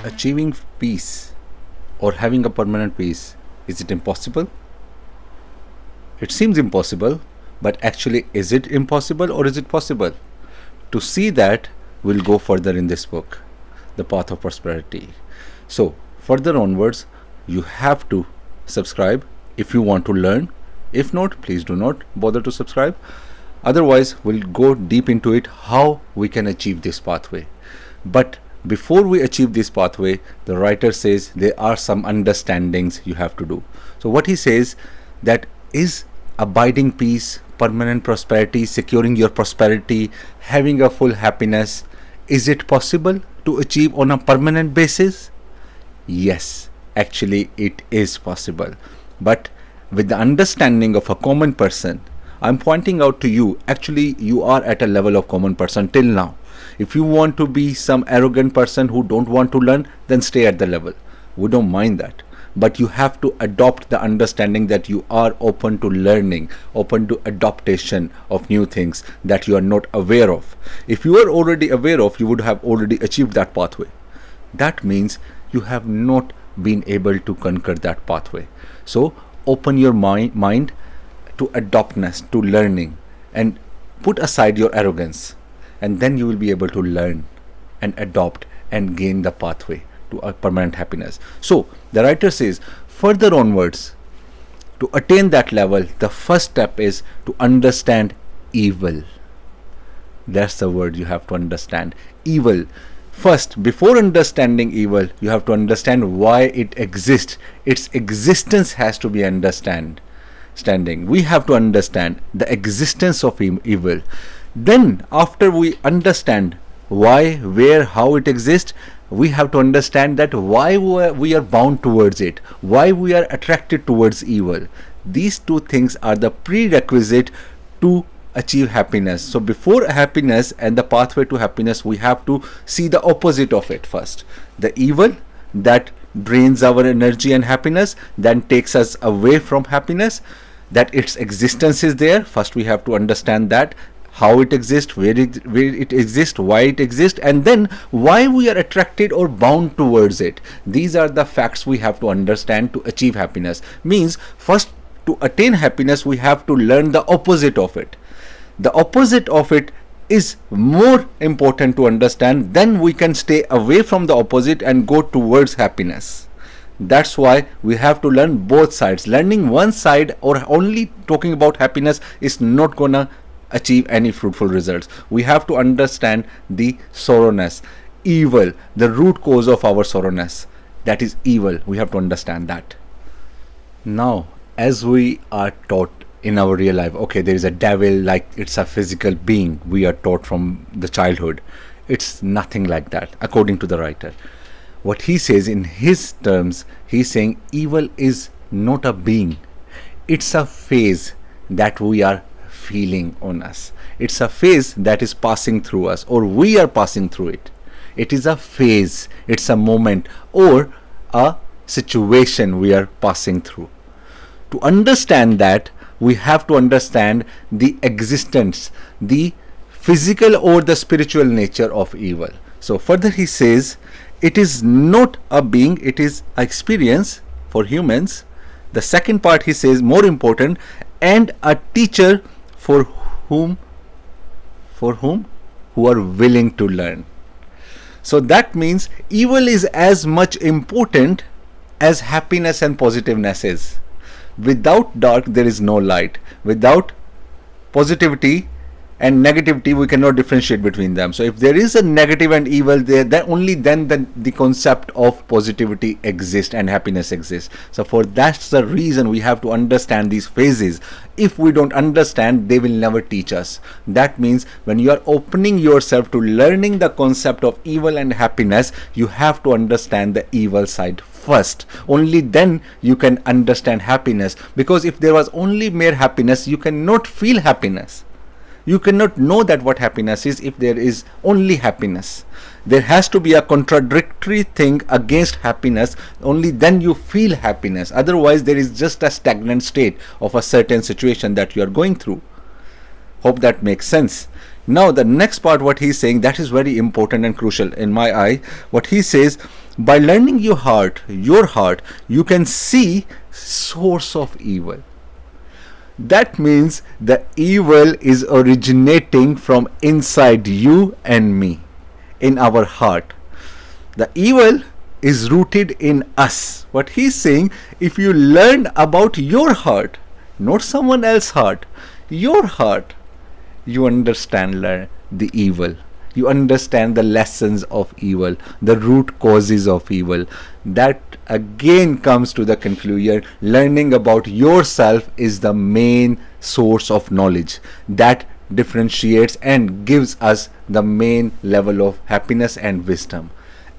Achieving peace or having a permanent peace, is it impossible? It seems impossible, but actually, is it impossible or is it possible? To see that, we'll go further in this book, The Path of Prosperity. So, further onwards, you have to subscribe if you want to learn. If not, please do not bother to subscribe. Otherwise, we'll go deep into it how we can achieve this pathway. But before we achieve this pathway, the writer says there are some understandings you have to do. So what he says, that is abiding peace, permanent prosperity, securing your prosperity, having a full happiness, is it possible to achieve on a permanent basis? Yes, actually it is possible. But with the understanding of a common person, I'm pointing out to you, actually you are at a level of common person till now. If you want to be some arrogant person who don't want to learn, then stay at the level. We don't mind that. But you have to adopt the understanding that you are open to learning, open to adaptation of new things that you are not aware of. If you are already aware of, you would have already achieved that pathway. That means you have not been able to conquer that pathway. So open your mind to adoptness, to learning, and put aside your arrogance, and then you will be able to learn and adopt and gain the pathway to a permanent happiness. So the writer says, further onwards, to attain that level, the first step is to understand evil. That's the word you have to understand. Evil. First, before understanding evil, you have to understand why it exists. Its existence has to be understood. We have to understand the existence of evil. Then after we understand why, where, how it exists, we have to understand that why we are bound towards it, why we are attracted towards evil. These two things are the prerequisite to achieve happiness. So before happiness and the pathway to happiness, we have to see the opposite of it first. The evil that drains our energy and happiness, then takes us away from happiness, that its existence is there. First we have to understand that, how it exists, where it exists, why it exists, and then why we are attracted or bound towards it. These are the facts we have to understand to achieve happiness. Means first, to attain happiness, we have to learn the opposite of it. The opposite of it is more important to understand. Then we can stay away from the opposite and go towards happiness. That's why we have to learn both sides. Learning one side or only talking about happiness is not gonna achieve any fruitful results. We have to understand the sorrowness, evil, the root cause of our sorrowness. That is evil. We have to understand that. Now, as we are taught in our real life, okay, there is a devil, like it's a physical being. We are taught from the childhood. It's nothing like that, according to the writer. What he says in his terms, he's saying evil is not a being. It's a phase that we are feeling on us. It's a phase that is passing through us, or we are passing through it. It is a phase, it's a moment, or a situation we are passing through. To understand that, we have to understand the existence, the physical or the spiritual nature of evil. So further he says, it is not a being, it is an experience for humans. The second part he says, more important, and a teacher for whom who are willing to learn. So that means evil is as much important as happiness and positiveness is. Without dark there is no light. Without positivity and negativity, we cannot differentiate between them. So if there is a negative and evil there, then only then the concept of positivity exists and happiness exists. So for that's the reason we have to understand these phases. If we don't understand, they will never teach us. That means when you are opening yourself to learning the concept of evil and happiness, you have to understand the evil side first. Only then you can understand happiness. Because if there was only mere happiness, you cannot feel happiness. You cannot know that what happiness is if there is only happiness. There has to be a contradictory thing against happiness. Only then you feel happiness. Otherwise, there is just a stagnant state of a certain situation that you are going through. Hope that makes sense. Now, the next part, what he's saying, that is very important and crucial in my eye. What he says, By learning your heart, you can see source of evil. That means the evil is originating from inside you and me, in our heart. The evil is rooted in us. What he's saying, if you learn about your heart, not someone else's heart, your heart, you understand the evil. You understand the lessons of evil, the root causes of evil. That again comes to the conclusion, learning about yourself is the main source of knowledge that differentiates and gives us the main level of happiness and wisdom.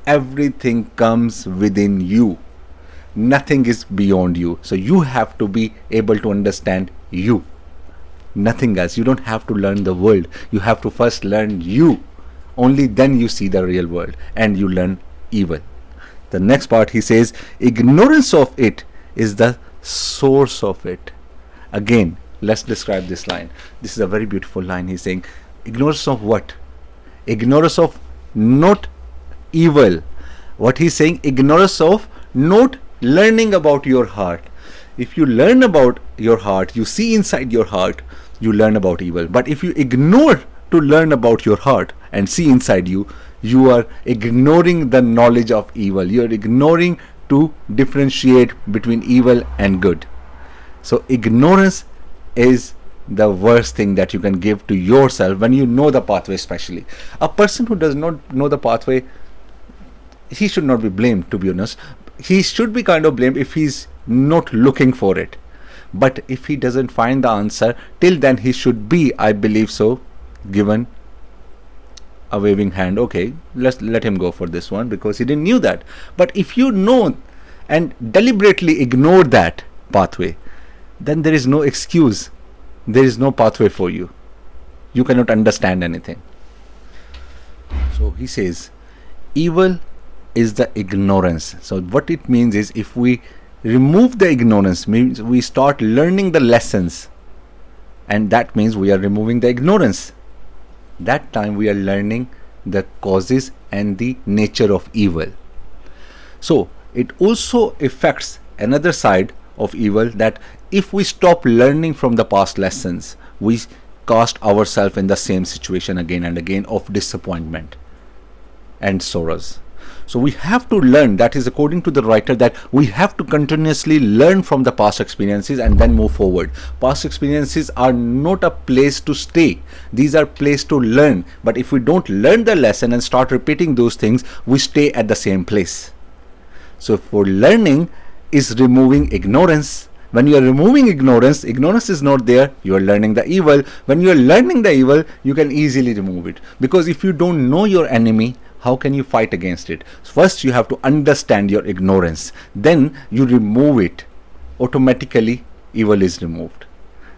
Everything comes within you. Nothing is beyond you. So you have to be able to understand you. Nothing else. You don't have to learn the world. You have to first learn you. Only then you see the real world and you learn evil. The next part he says, ignorance of it is the source of it. Again, let's describe this line. This is a very beautiful line. He's saying, ignorance of what? Ignorance of not evil. What he's saying, ignorance of not learning about your heart. If you learn about your heart, you see inside your heart, you learn about evil. But if you ignore to learn about your heart and see inside you, you are ignoring the knowledge of evil. You are ignoring to differentiate between evil and good. So ignorance is the worst thing that you can give to yourself when you know the pathway. Especially a person who does not know the pathway, he should not be blamed, to be honest. He should be kind of blamed if he's not looking for it. But if he doesn't find the answer, till then he should be, I believe so, given a waving hand. Okay, let's let him go for this one because he didn't knew that. But if you know and deliberately ignore that pathway, then there is no excuse. There is no pathway for you. You cannot understand anything. So he says, evil is the ignorance. So what it means is, if we remove the ignorance, means we start learning the lessons, and that means we are removing the ignorance. That time we are learning the causes and the nature of evil. So it also affects another side of evil, that if we stop learning from the past lessons, we cast ourselves in the same situation again and again of disappointment and sorrows. So we have to learn, that is according to the writer, that we have to continuously learn from the past experiences and then move forward. Past experiences are not a place to stay. These are place to learn. But if we don't learn the lesson and start repeating those things, we stay at the same place. So for learning is removing ignorance. When you are removing ignorance, ignorance is not there, you are learning the evil. When you are learning the evil, you can easily remove it. Because if you don't know your enemy, how can you fight against it? First you have to understand your ignorance, then you remove it. Automatically evil is removed.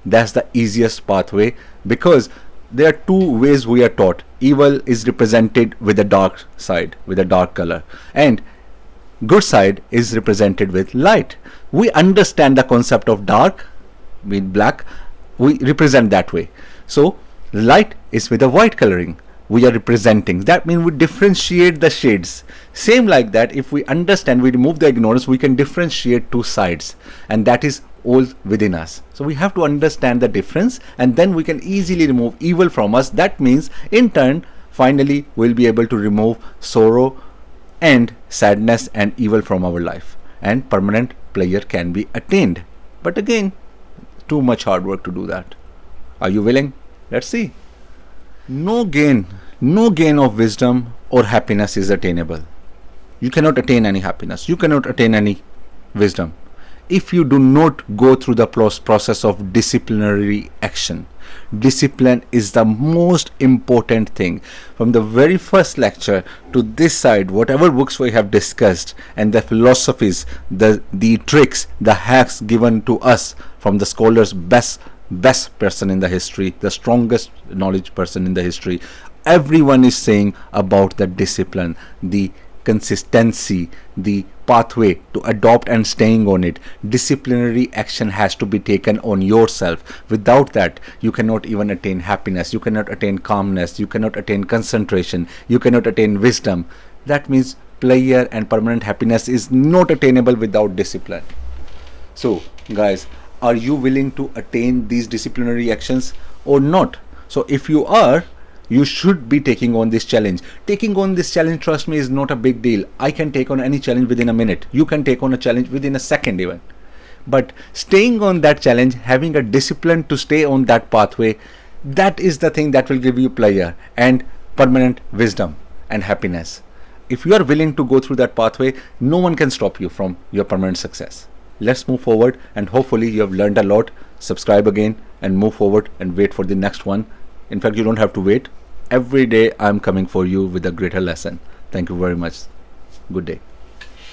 That's the easiest pathway, because there are two ways we are taught. Evil is represented with a dark side, with a dark color, and good side is represented with light. We understand the concept of dark with black, we represent that way. So light is with a white coloring, we are representing. That means we differentiate the shades. Same like that, if we understand, we remove the ignorance, we can differentiate two sides, and that is all within us. So we have to understand the difference, and then we can easily remove evil from us. That means in turn, finally we'll be able to remove sorrow and sadness and evil from our life, and permanent pleasure can be attained. But again, too much hard work to do that. Are you willing? Let's see. No gain of wisdom or happiness is attainable. You cannot attain any happiness, you cannot attain any wisdom if you do not go through the process of disciplinary action. Discipline is the most important thing. From the very first lecture to this side, whatever books we have discussed and the philosophies, the tricks, the hacks given to us from the scholars, best person in the history, the strongest knowledge person in the history, everyone is saying about the discipline, the consistency, the pathway to adopt and staying on it. Disciplinary action has to be taken on yourself. Without that, you cannot even attain happiness, you cannot attain calmness, you cannot attain concentration, you cannot attain wisdom. That means pleasure and permanent happiness is not attainable without discipline. So, guys, are you willing to attain these disciplinary actions or not? So, if you are, you should be taking on this challenge. Taking on this challenge, trust me, is not a big deal. I can take on any challenge within a minute. You can take on a challenge within a second even. But staying on that challenge, having a discipline to stay on that pathway, that is the thing that will give you pleasure and permanent wisdom and happiness. If you are willing to go through that pathway, no one can stop you from your permanent success. Let's move forward, and hopefully you have learned a lot. Subscribe again and move forward and wait for the next one. In fact, you don't have to wait. Every day I'm coming for you with a greater lesson. Thank you very much. Good day.